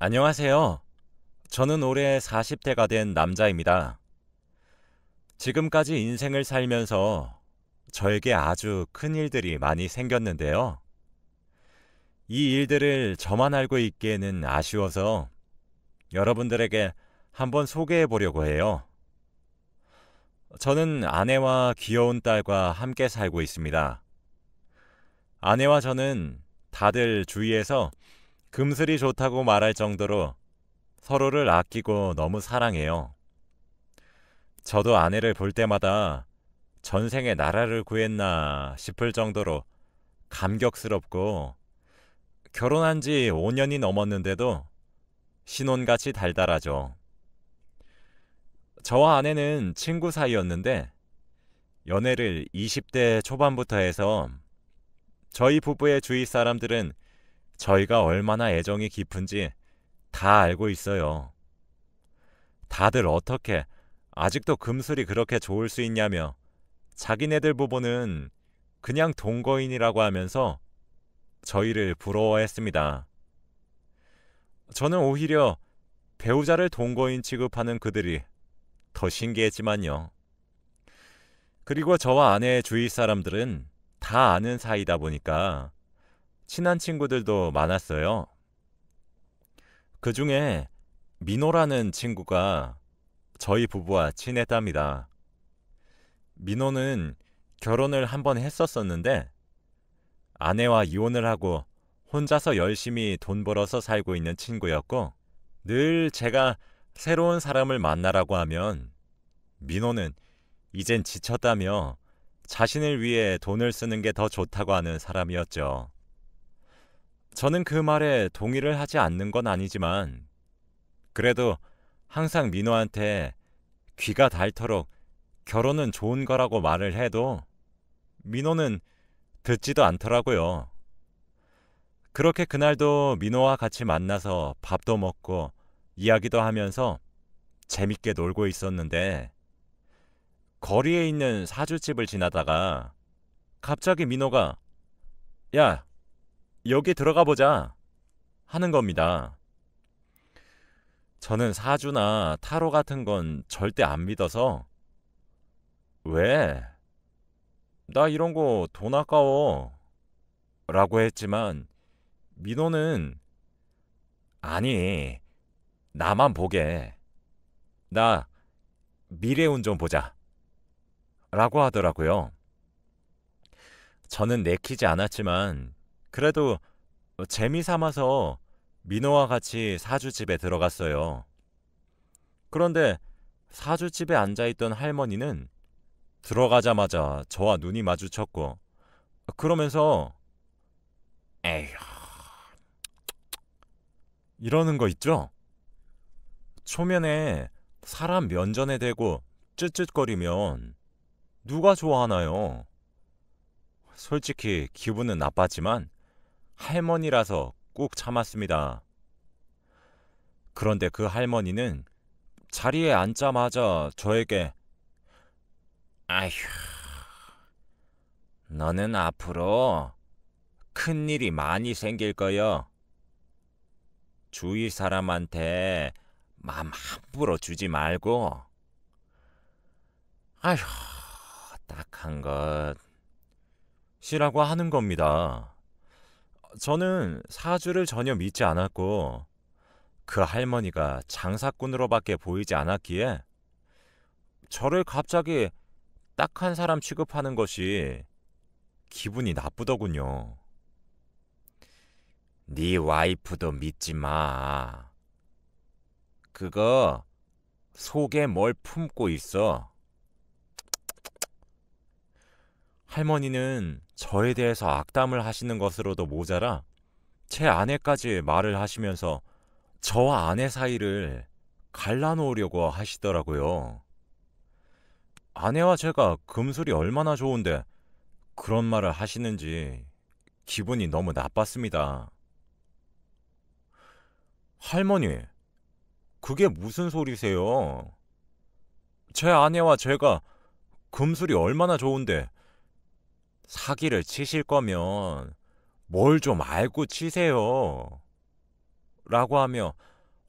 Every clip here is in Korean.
안녕하세요. 저는 올해 40대가 된 남자입니다. 지금까지 인생을 살면서 저에게 아주 큰 일들이 많이 생겼는데요. 이 일들을 저만 알고 있기에는 아쉬워서 여러분들에게 한번 소개해 보려고 해요. 저는 아내와 귀여운 딸과 함께 살고 있습니다. 아내와 저는 다들 주위에서 금슬이 좋다고 말할 정도로 서로를 아끼고 너무 사랑해요. 저도 아내를 볼 때마다 전생에 나라를 구했나 싶을 정도로 감격스럽고 결혼한 지 5년이 넘었는데도 신혼같이 달달하죠. 저와 아내는 친구 사이였는데 연애를 20대 초반부터 해서 저희 부부의 주위 사람들은 저희가 얼마나 애정이 깊은지 다 알고 있어요. 다들 어떻게 아직도 금술이 그렇게 좋을 수 있냐며 자기네들 부부는 그냥 동거인이라고 하면서 저희를 부러워했습니다. 저는 오히려 배우자를 동거인 취급하는 그들이 더 신기했지만요. 그리고 저와 아내의 주위 사람들은 다 아는 사이다 보니까 친한 친구들도 많았어요. 그 중에 민호라는 친구가 저희 부부와 친했답니다. 민호는 결혼을 한번 했었었는데 아내와 이혼을 하고 혼자서 열심히 돈 벌어서 살고 있는 친구였고 늘 제가 새로운 사람을 만나라고 하면 민호는 이젠 지쳤다며 자신을 위해 돈을 쓰는 게 더 좋다고 하는 사람이었죠. 저는 그 말에 동의를 하지 않는 건 아니지만 그래도 항상 민호한테 귀가 닳도록 결혼은 좋은 거라고 말을 해도 민호는 듣지도 않더라고요. 그렇게 그날도 민호와 같이 만나서 밥도 먹고 이야기도 하면서 재밌게 놀고 있었는데 거리에 있는 사주집을 지나다가 갑자기 민호가 야, 여기 들어가 보자 하는 겁니다. 저는 사주나 타로 같은 건 절대 안 믿어서 왜? 나 이런 거 돈 아까워 라고 했지만 민호는 아니, 나만 보게. 나 미래운 좀 보자 라고 하더라고요. 저는 내키지 않았지만 그래도 재미삼아서 민호와 같이 사주집에 들어갔어요. 그런데 사주집에 앉아있던 할머니는 들어가자마자 저와 눈이 마주쳤고 그러면서 에휴 이러는 거 있죠? 초면에 사람 면전에 대고 쯧쯧거리면 누가 좋아하나요? 솔직히 기분은 나빴지만 할머니라서 꾹 참았습니다. 그런데 그 할머니는 자리에 앉자마자 저에게 아휴, 너는 앞으로 큰일이 많이 생길 거요. 주위 사람한테 맘 함부로 주지 말고 아휴, 딱한 것이라고 하는 겁니다. 저는 사주를 전혀 믿지 않았고 그 할머니가 장사꾼으로밖에 보이지 않았기에 저를 갑자기 딱한 사람 취급하는 것이 기분이 나쁘더군요. 네 와이프도 믿지 마. 그거 속에 뭘 품고 있어. 할머니는 저에 대해서 악담을 하시는 것으로도 모자라 제 아내까지 말을 하시면서 저와 아내 사이를 갈라놓으려고 하시더라고요. 아내와 제가 금술이 얼마나 좋은데 그런 말을 하시는지 기분이 너무 나빴습니다. 할머니, 그게 무슨 소리세요? 제 아내와 제가 금술이 얼마나 좋은데 사기를 치실 거면 뭘 좀 알고 치세요. 라고 하며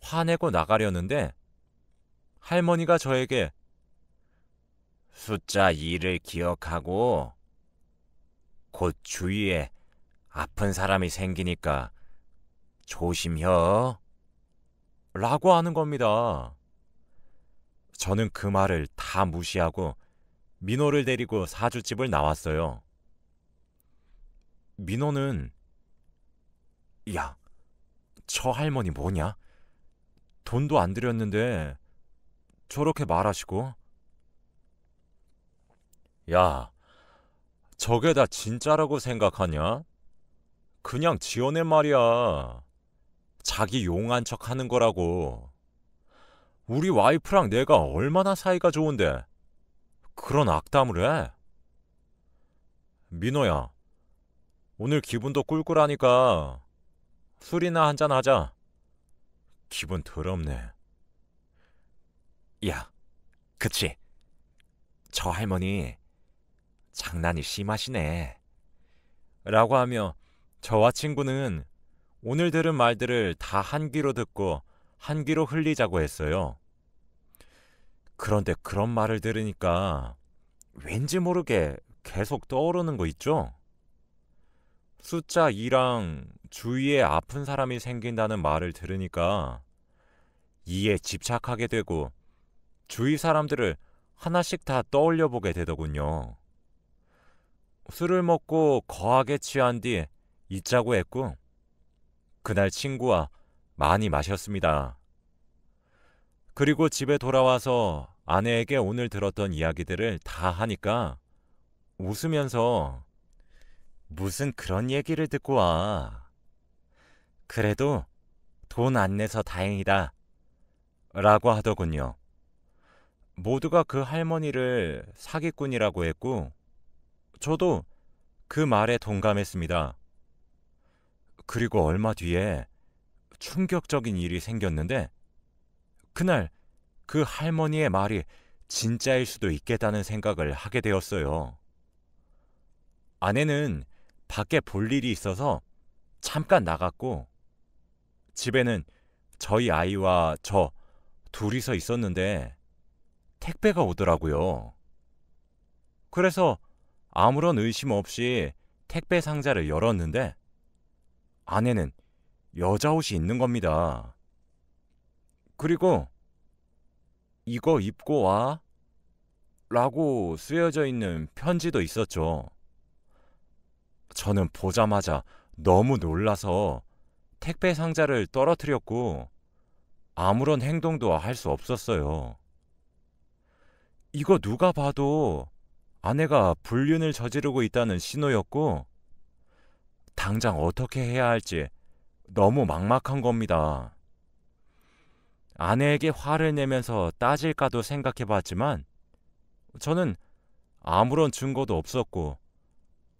화내고 나가려는데 할머니가 저에게 숫자 2를 기억하고 곧 주위에 아픈 사람이 생기니까 조심혀 라고 하는 겁니다. 저는 그 말을 다 무시하고 민호를 데리고 사주집을 나왔어요. 민호는 야, 저 할머니 뭐냐? 돈도 안 드렸는데 저렇게 말하시고 야, 저게 다 진짜라고 생각하냐? 그냥 지어낸 말이야. 자기 용한 척 하는 거라고. 우리 와이프랑 내가 얼마나 사이가 좋은데 그런 악담을 해? 민호야, 오늘 기분도 꿀꿀하니까 술이나 한잔 하자. 기분 더럽네. 야, 그치? 저 할머니 장난이 심하시네. 라고 하며 저와 친구는 오늘 들은 말들을 다 한 귀로 듣고 한 귀로 흘리자고 했어요. 그런데 그런 말을 들으니까 왠지 모르게 계속 떠오르는 거 있죠? 숫자 2랑 주위에 아픈 사람이 생긴다는 말을 들으니까 2에 집착하게 되고 주위 사람들을 하나씩 다 떠올려 보게 되더군요. 술을 먹고 거하게 취한 뒤 잊자고 했고 그날 친구와 많이 마셨습니다. 그리고 집에 돌아와서 아내에게 오늘 들었던 이야기들을 다 하니까 웃으면서 무슨 그런 얘기를 듣고 와. 그래도 돈 안 내서 다행이다. 라고 하더군요. 모두가 그 할머니를 사기꾼이라고 했고 저도 그 말에 동감했습니다. 그리고 얼마 뒤에 충격적인 일이 생겼는데 그날 그 할머니의 말이 진짜일 수도 있겠다는 생각을 하게 되었어요. 아내는 밖에 볼 일이 있어서 잠깐 나갔고 집에는 저희 아이와 저 둘이서 있었는데 택배가 오더라고요. 그래서 아무런 의심 없이 택배 상자를 열었는데 안에는 여자 옷이 있는 겁니다. 그리고 이거 입고 와 라고 쓰여져 있는 편지도 있었죠. 저는 보자마자 너무 놀라서 택배 상자를 떨어뜨렸고 아무런 행동도 할 수 없었어요. 이거 누가 봐도 아내가 불륜을 저지르고 있다는 신호였고 당장 어떻게 해야 할지 너무 막막한 겁니다. 아내에게 화를 내면서 따질까도 생각해봤지만 저는 아무런 증거도 없었고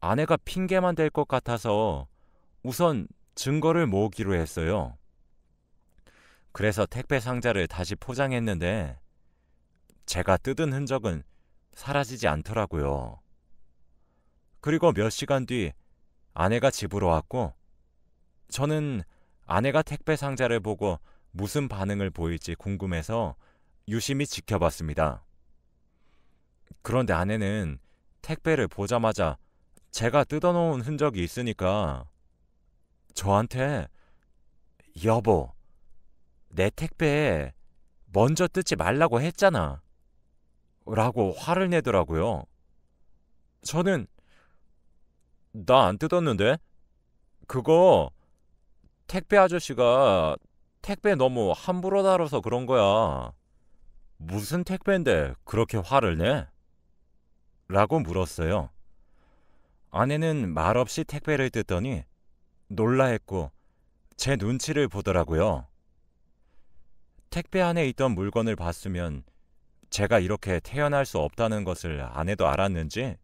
아내가 핑계만 댈 것 같아서 우선 증거를 모으기로 했어요. 그래서 택배 상자를 다시 포장했는데 제가 뜯은 흔적은 사라지지 않더라고요. 그리고 몇 시간 뒤 아내가 집으로 왔고 저는 아내가 택배 상자를 보고 무슨 반응을 보일지 궁금해서 유심히 지켜봤습니다. 그런데 아내는 택배를 보자마자 제가 뜯어놓은 흔적이 있으니까 저한테 여보, 내 택배 먼저 뜯지 말라고 했잖아 라고 화를 내더라고요. 저는 나 안 뜯었는데? 그거 택배 아저씨가 택배 너무 함부로 다뤄서 그런 거야. 무슨 택배인데 그렇게 화를 내? 라고 물었어요. 아내는 말없이 택배를 뜯더니 놀라했고 제 눈치를 보더라고요. 택배 안에 있던 물건을 봤으면 제가 이렇게 태어날 수 없다는 것을 아내도 알았는지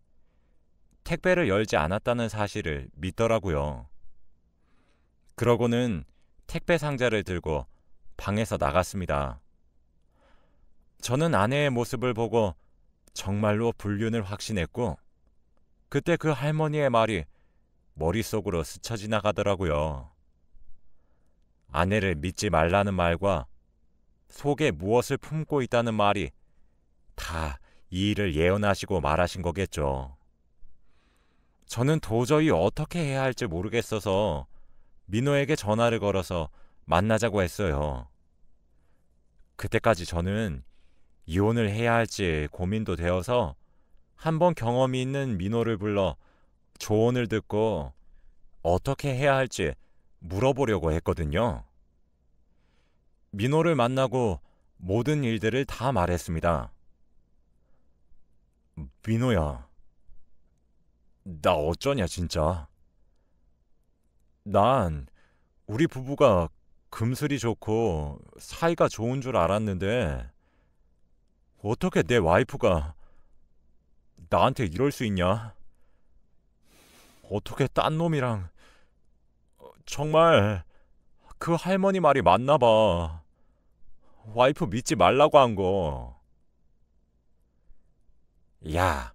택배를 열지 않았다는 사실을 믿더라고요. 그러고는 택배 상자를 들고 방에서 나갔습니다. 저는 아내의 모습을 보고 정말로 불륜을 확신했고 그때 그 할머니의 말이 머릿속으로 스쳐 지나가더라고요. 아내를 믿지 말라는 말과 속에 무엇을 품고 있다는 말이 다 이 일을 예언하시고 말하신 거겠죠. 저는 도저히 어떻게 해야 할지 모르겠어서 민호에게 전화를 걸어서 만나자고 했어요. 그때까지 저는 이혼을 해야 할지 고민도 되어서 한번 경험이 있는 민호를 불러 조언을 듣고 어떻게 해야 할지 물어보려고 했거든요. 민호를 만나고 모든 일들을 다 말했습니다. 민호야, 나 어쩌냐 진짜. 난 우리 부부가 금슬이 좋고 사이가 좋은 줄 알았는데 어떻게 내 와이프가 나한테 이럴 수 있냐? 어떻게 딴 놈이랑. 정말 그 할머니 말이 맞나 봐. 와이프 믿지 말라고 한 거. 야,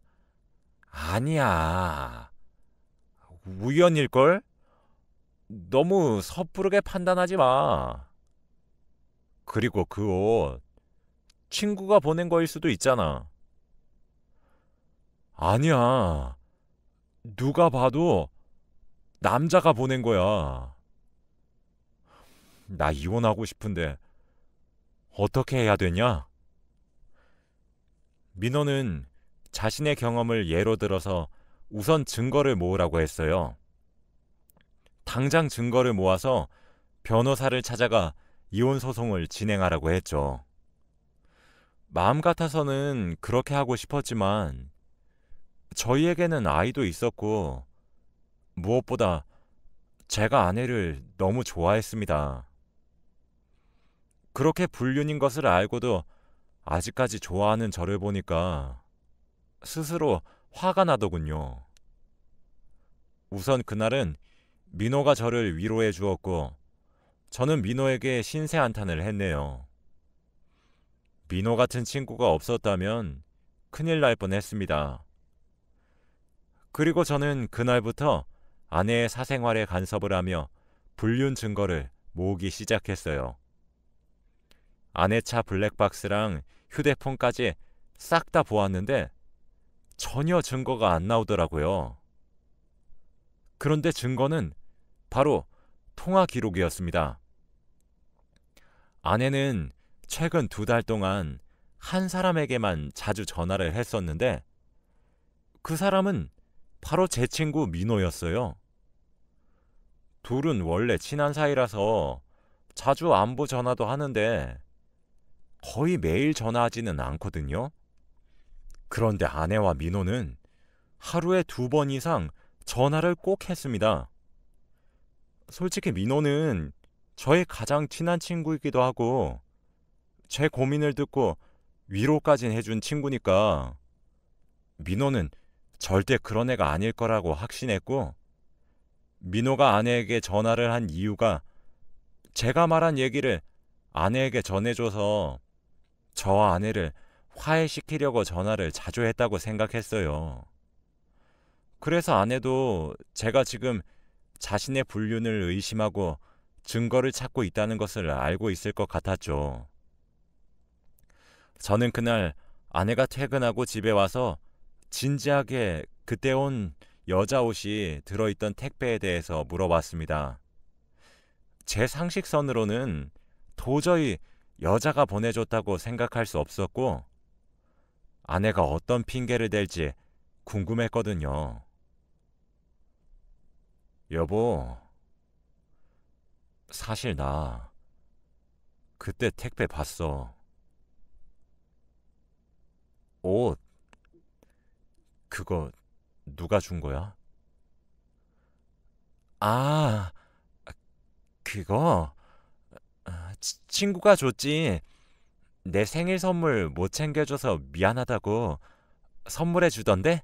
아니야. 우연일걸? 너무 섣부르게 판단하지 마. 그리고 그 옷 친구가 보낸 거일 수도 있잖아. 아니야. 누가 봐도 남자가 보낸 거야. 나 이혼하고 싶은데 어떻게 해야 되냐? 민호는 자신의 경험을 예로 들어서 우선 증거를 모으라고 했어요. 당장 증거를 모아서 변호사를 찾아가 이혼 소송을 진행하라고 했죠. 마음 같아서는 그렇게 하고 싶었지만 저희에게는 아이도 있었고 무엇보다 제가 아내를 너무 좋아했습니다. 그렇게 불륜인 것을 알고도 아직까지 좋아하는 저를 보니까 스스로 화가 나더군요. 우선 그날은 민호가 저를 위로해 주었고 저는 민호에게 신세한탄을 했네요. 민호 같은 친구가 없었다면 큰일 날 뻔했습니다. 그리고 저는 그날부터 아내의 사생활에 간섭을 하며 불륜 증거를 모으기 시작했어요. 아내 차 블랙박스랑 휴대폰까지 싹 다 보았는데 전혀 증거가 안 나오더라고요. 그런데 증거는 바로 통화 기록이었습니다. 아내는 최근 2달 동안 한 사람에게만 자주 전화를 했었는데 그 사람은 바로 제 친구 민호였어요. 둘은 원래 친한 사이라서 자주 안부 전화도 하는데 거의 매일 전화하지는 않거든요. 그런데 아내와 민호는 하루에 2번 이상 전화를 꼭 했습니다. 솔직히 민호는 저의 가장 친한 친구이기도 하고 제 고민을 듣고 위로까지 해준 친구니까 민호는 절대 그런 애가 아닐 거라고 확신했고 민호가 아내에게 전화를 한 이유가 제가 말한 얘기를 아내에게 전해줘서 저와 아내를 화해시키려고 전화를 자주 했다고 생각했어요. 그래서 아내도 제가 지금 자신의 불륜을 의심하고 증거를 찾고 있다는 것을 알고 있을 것 같았죠. 저는 그날 아내가 퇴근하고 집에 와서 진지하게 그때 온 여자 옷이 들어있던 택배에 대해서 물어봤습니다. 제 상식선으로는 도저히 여자가 보내줬다고 생각할 수 없었고 아내가 어떤 핑계를 댈지 궁금했거든요. 여보, 사실 나 그때 택배 봤어. 옷, 그거 누가 준 거야? 아, 그거 친구가 줬지. 내 생일 선물 못 챙겨줘서 미안하다고 선물해 주던데?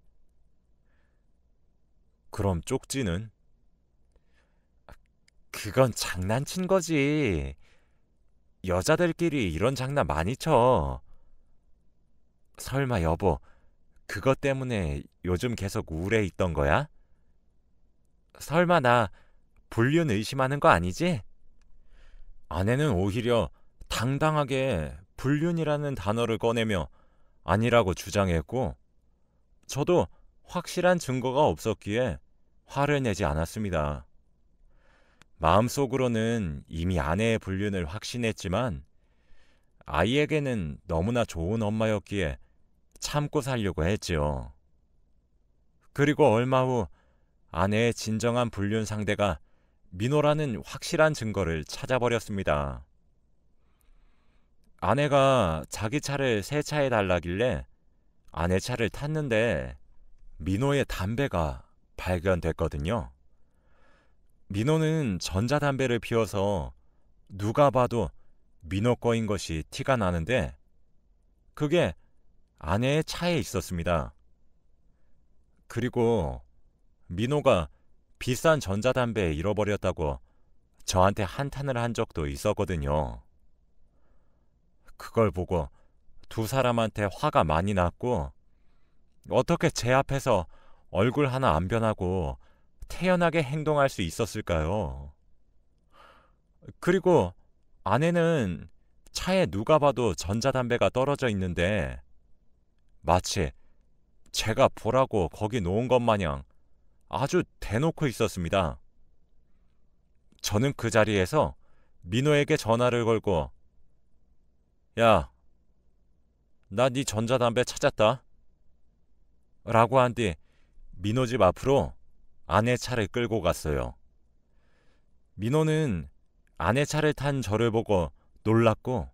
그럼 쪽지는? 그건 장난친 거지. 여자들끼리 이런 장난 많이 쳐. 설마 여보, 그것 때문에 요즘 계속 우울해 있던 거야? 설마 나 불륜 의심하는 거 아니지? 아내는 오히려 당당하게 불륜이라는 단어를 꺼내며 아니라고 주장했고, 저도 확실한 증거가 없었기에 화를 내지 않았습니다. 마음속으로는 이미 아내의 불륜을 확신했지만 아이에게는 너무나 좋은 엄마였기에 참고 살려고 했지요. 그리고 얼마 후 아내의 진정한 불륜 상대가 민호라는 확실한 증거를 찾아버렸습니다. 아내가 자기 차를 세차해 달라길래 아내 차를 탔는데 민호의 담배가 발견됐거든요. 민호는 전자담배를 피워서 누가 봐도 민호 거인 것이 티가 나는데 그게 아내의 차에 있었습니다. 그리고 민호가 비싼 전자담배 잃어버렸다고 저한테 한탄을 한 적도 있었거든요. 그걸 보고 두 사람한테 화가 많이 났고, 어떻게 제 앞에서 얼굴 하나 안 변하고 태연하게 행동할 수 있었을까요? 그리고 아내는 차에 누가 봐도 전자담배가 떨어져 있는데 마치 제가 보라고 거기 놓은 것 마냥 아주 대놓고 있었습니다. 저는 그 자리에서 민호에게 전화를 걸고, 야, 나 네 전자담배 찾았다 라고 한 뒤 민호 집 앞으로 아내 차를 끌고 갔어요. 민호는 아내 차를 탄 저를 보고 놀랐고,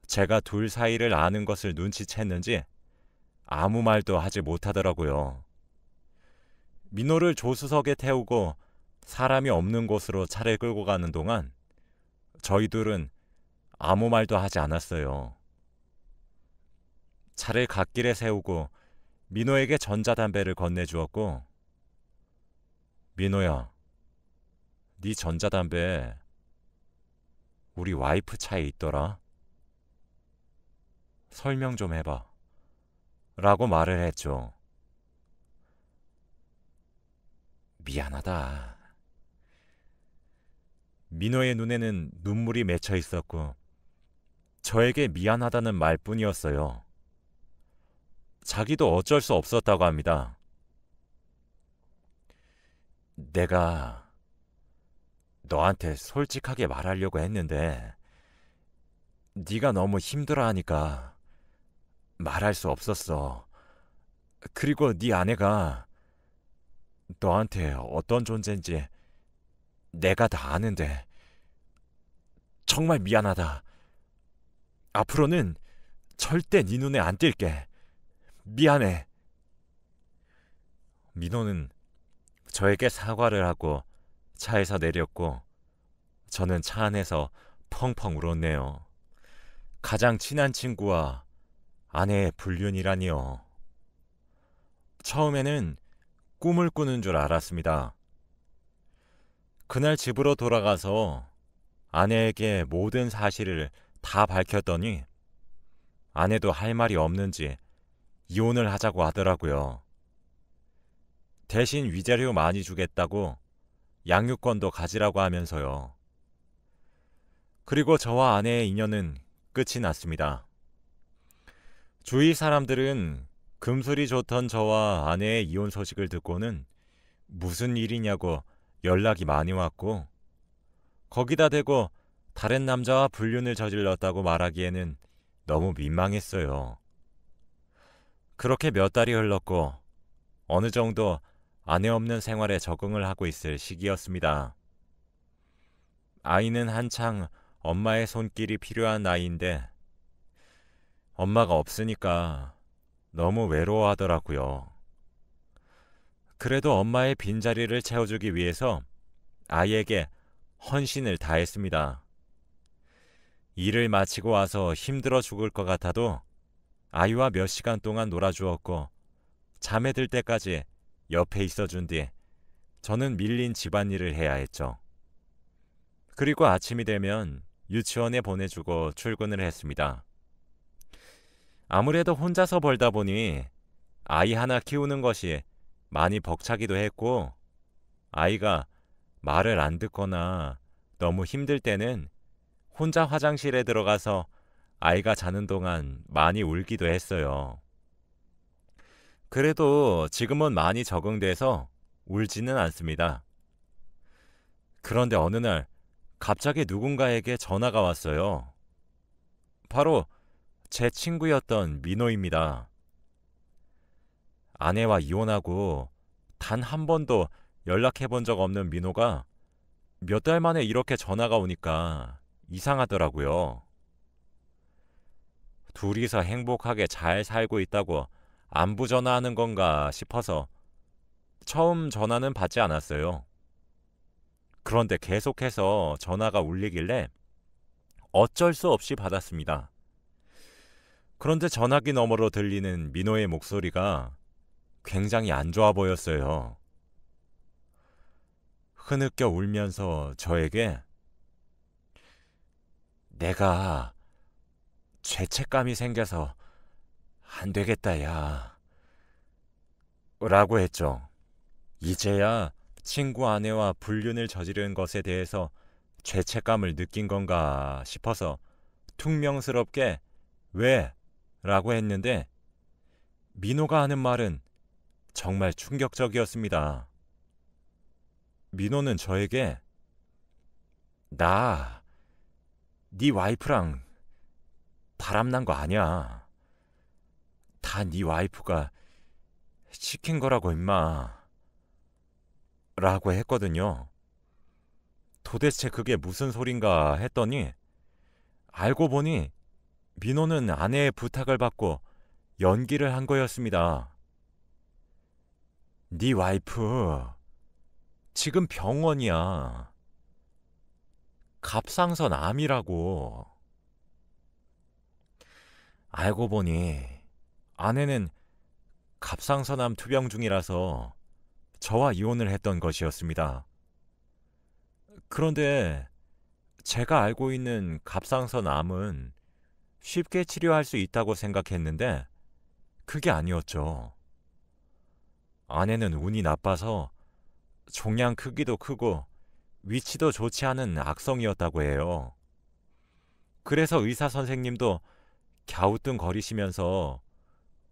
제가 둘 사이를 아는 것을 눈치챘는지 아무 말도 하지 못하더라고요. 민호를 조수석에 태우고 사람이 없는 곳으로 차를 끌고 가는 동안 저희 둘은 아무 말도 하지 않았어요. 차를 갓길에 세우고 민호에게 전자담배를 건네주었고, 민호야, 네 전자담배 우리 와이프 차에 있더라. 설명 좀 해봐 라고 말을 했죠. 미안하다. 민호의 눈에는 눈물이 맺혀 있었고 저에게 미안하다는 말뿐이었어요. 자기도 어쩔 수 없었다고 합니다. 내가 너한테 솔직하게 말하려고 했는데 네가 너무 힘들어하니까 말할 수 없었어. 그리고 네 아내가 너한테 어떤 존재인지 내가 다 아는데 정말 미안하다. 앞으로는 절대 네 눈에 안 띌게. 미안해. 민호는 저에게 사과를 하고 차에서 내렸고 저는 차 안에서 펑펑 울었네요. 가장 친한 친구와 아내의 불륜이라니요. 처음에는 꿈을 꾸는 줄 알았습니다. 그날 집으로 돌아가서 아내에게 모든 사실을 다 밝혔더니 아내도 할 말이 없는지 이혼을 하자고 하더라고요. 대신 위자료 많이 주겠다고 양육권도 가지라고 하면서요. 그리고 저와 아내의 인연은 끝이 났습니다. 주위 사람들은 금술이 좋던 저와 아내의 이혼 소식을 듣고는 무슨 일이냐고 연락이 많이 왔고, 거기다 대고 다른 남자와 불륜을 저질렀다고 말하기에는 너무 민망했어요. 그렇게 몇 달이 흘렀고 어느 정도 아내 없는 생활에 적응을 하고 있을 시기였습니다. 아이는 한창 엄마의 손길이 필요한 나이인데 엄마가 없으니까 너무 외로워하더라고요. 그래도 엄마의 빈자리를 채워주기 위해서 아이에게 헌신을 다했습니다. 일을 마치고 와서 힘들어 죽을 것 같아도 아이와 몇 시간 동안 놀아주었고 잠에 들 때까지 옆에 있어준 뒤 저는 밀린 집안일을 해야 했죠. 그리고 아침이 되면 유치원에 보내주고 출근을 했습니다. 아무래도 혼자서 벌다 보니 아이 하나 키우는 것이 많이 벅차기도 했고, 아이가 말을 안 듣거나 너무 힘들 때는 혼자 화장실에 들어가서 아이가 자는 동안 많이 울기도 했어요. 그래도 지금은 많이 적응돼서 울지는 않습니다. 그런데 어느 날 갑자기 누군가에게 전화가 왔어요. 바로 제 친구였던 민호입니다. 아내와 이혼하고 단 한 번도 연락해 본 적 없는 민호가 몇 달 만에 이렇게 전화가 오니까 이상하더라고요. 둘이서 행복하게 잘 살고 있다고 안부 전화하는 건가 싶어서 처음 전화는 받지 않았어요. 그런데 계속해서 전화가 울리길래 어쩔 수 없이 받았습니다. 그런데 전화기 너머로 들리는 민호의 목소리가 굉장히 안 좋아 보였어요. 흐느껴 울면서 저에게 내가 죄책감이 생겨서 안 되겠다, 야. 라고 했죠. 이제야 친구 아내와 불륜을 저지른 것에 대해서 죄책감을 느낀 건가 싶어서 퉁명스럽게 왜? 라고 했는데 민호가 하는 말은 정말 충격적이었습니다. 민호는 저에게 나, 네 와이프랑 바람난 거 아니야. 다 네 와이프가 시킨 거라고 임마. 라고 했거든요. 도대체 그게 무슨 소린가 했더니 알고 보니 민호는 아내의 부탁을 받고 연기를 한 거였습니다. 네 와이프 지금 병원이야. 갑상선 암이라고. 알고 보니 아내는 갑상선암 투병 중이라서 저와 이혼을 했던 것이었습니다. 그런데 제가 알고 있는 갑상선암은 쉽게 치료할 수 있다고 생각했는데 그게 아니었죠. 아내는 운이 나빠서 종양 크기도 크고 위치도 좋지 않은 악성이었다고 해요. 그래서 의사 선생님도 갸우뚱거리시면서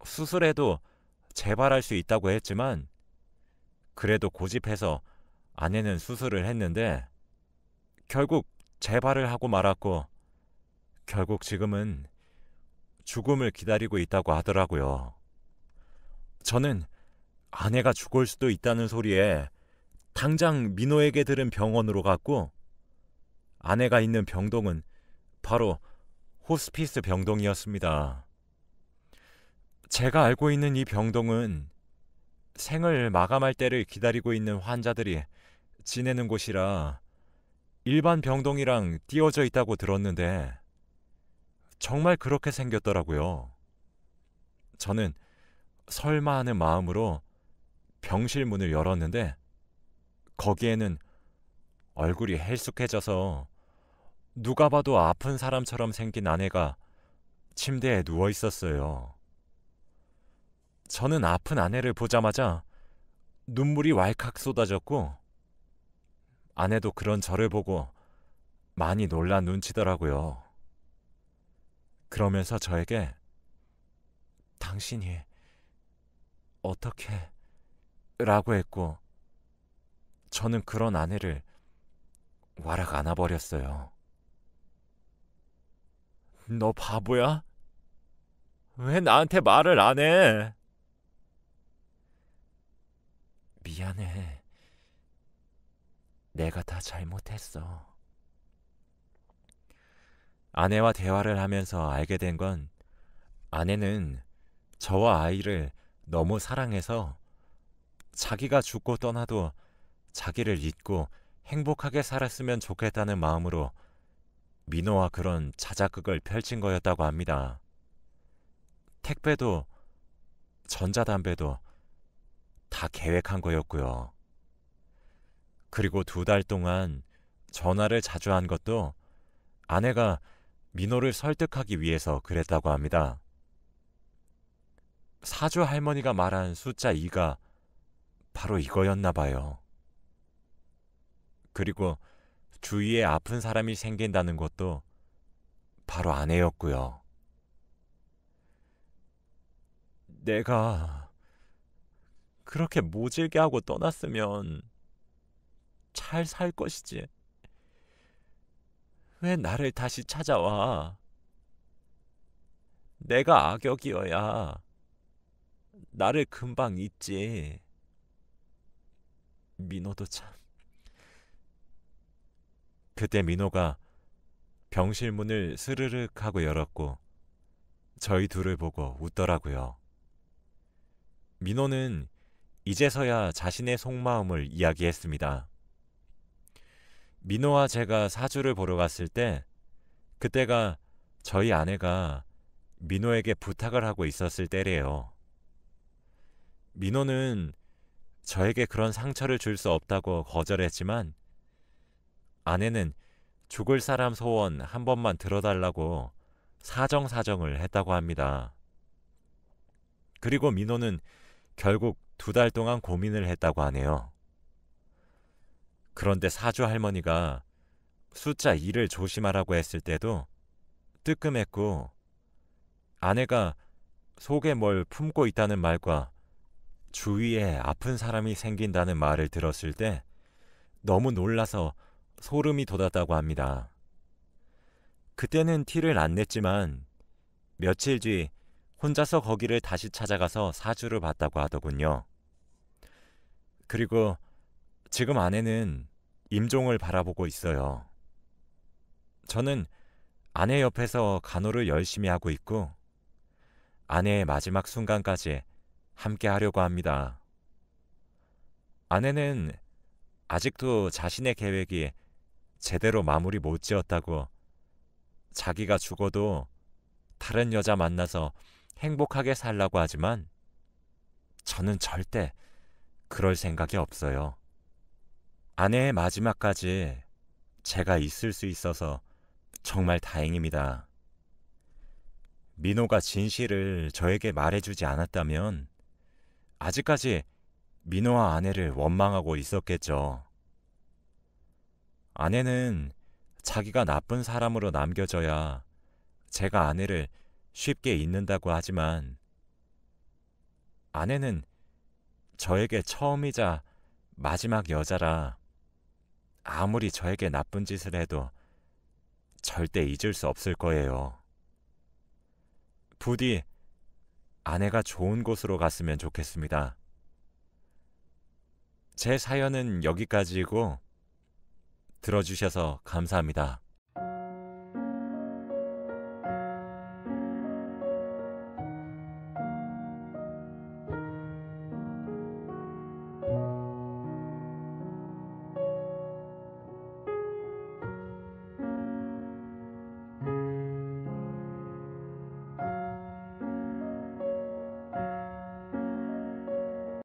수술해도 재발할 수 있다고 했지만 그래도 고집해서 아내는 수술을 했는데 결국 재발을 하고 말았고 결국 지금은 죽음을 기다리고 있다고 하더라고요. 저는 아내가 죽을 수도 있다는 소리에 당장 민호에게 들은 병원으로 갔고 아내가 있는 병동은 바로 호스피스 병동이었습니다. 제가 알고 있는 이 병동은 생을 마감할 때를 기다리고 있는 환자들이 지내는 곳이라 일반 병동이랑 띄워져 있다고 들었는데 정말 그렇게 생겼더라고요. 저는 설마 하는 마음으로 병실 문을 열었는데 거기에는 얼굴이 헬쑥해져서 누가 봐도 아픈 사람처럼 생긴 아내가 침대에 누워 있었어요. 저는 아픈 아내를 보자마자 눈물이 왈칵 쏟아졌고 아내도 그런 저를 보고 많이 놀란 눈치더라고요. 그러면서 저에게 당신이 어떻게 라고 했고 저는 그런 아내를 와락 안아버렸어요. 너 바보야? 왜 나한테 말을 안 해? 미안해. 내가 다 잘못했어. 아내와 대화를 하면서 알게 된 건 아내는 저와 아이를 너무 사랑해서 자기가 죽고 떠나도 자기를 잊고 행복하게 살았으면 좋겠다는 마음으로 민호와 그런 자작극을 펼친 거였다고 합니다. 택배도 전자담배도 다 계획한 거였고요. 그리고 2달 동안 전화를 자주 한 것도 아내가 민호를 설득하기 위해서 그랬다고 합니다. 사주 할머니가 말한 숫자 2가 바로 이거였나 봐요. 그리고 주위에 아픈 사람이 생긴다는 것도 바로 아내였고요. 내가 그렇게 모질게 하고 떠났으면 잘 살 것이지. 왜 나를 다시 찾아와? 내가 악역이어야 나를 금방 잊지. 민호도 참. 그때 민호가 병실 문을 스르륵 하고 열었고 저희 둘을 보고 웃더라고요. 민호는 이제서야 자신의 속마음을 이야기했습니다. 민호와 제가 사주를 보러 갔을 때 그때가 저희 아내가 민호에게 부탁을 하고 있었을 때래요. 민호는 저에게 그런 상처를 줄 수 없다고 거절했지만 아내는 죽을 사람 소원 한 번만 들어달라고 사정사정을 했다고 합니다. 그리고 민호는 결국 2달 동안 고민을 했다고 하네요. 그런데 사주 할머니가 숫자 2를 조심하라고 했을 때도 뜨끔했고 아내가 속에 뭘 품고 있다는 말과 주위에 아픈 사람이 생긴다는 말을 들었을 때 너무 놀라서 소름이 돋았다고 합니다. 그때는 티를 안 냈지만 며칠 뒤 혼자서 거기를 다시 찾아가서 사주를 봤다고 하더군요. 그리고 지금 아내는 임종을 바라보고 있어요. 저는 아내 옆에서 간호를 열심히 하고 있고 아내의 마지막 순간까지 함께 하려고 합니다. 아내는 아직도 자신의 계획이 제대로 마무리 못 지었다고 자기가 죽어도 다른 여자 만나서 행복하게 살라고 하지만 저는 절대 그럴 생각이 없어요. 아내의 마지막까지 제가 있을 수 있어서 정말 다행입니다. 민호가 진실을 저에게 말해주지 않았다면 아직까지 민호와 아내를 원망하고 있었겠죠. 아내는 자기가 나쁜 사람으로 남겨져야 제가 아내를 쉽게 잊는다고 하지만 아내는 저에게 처음이자 마지막 여자라 아무리 저에게 나쁜 짓을 해도 절대 잊을 수 없을 거예요. 부디 아내가 좋은 곳으로 갔으면 좋겠습니다. 제 사연은 여기까지이고 들어주셔서 감사합니다.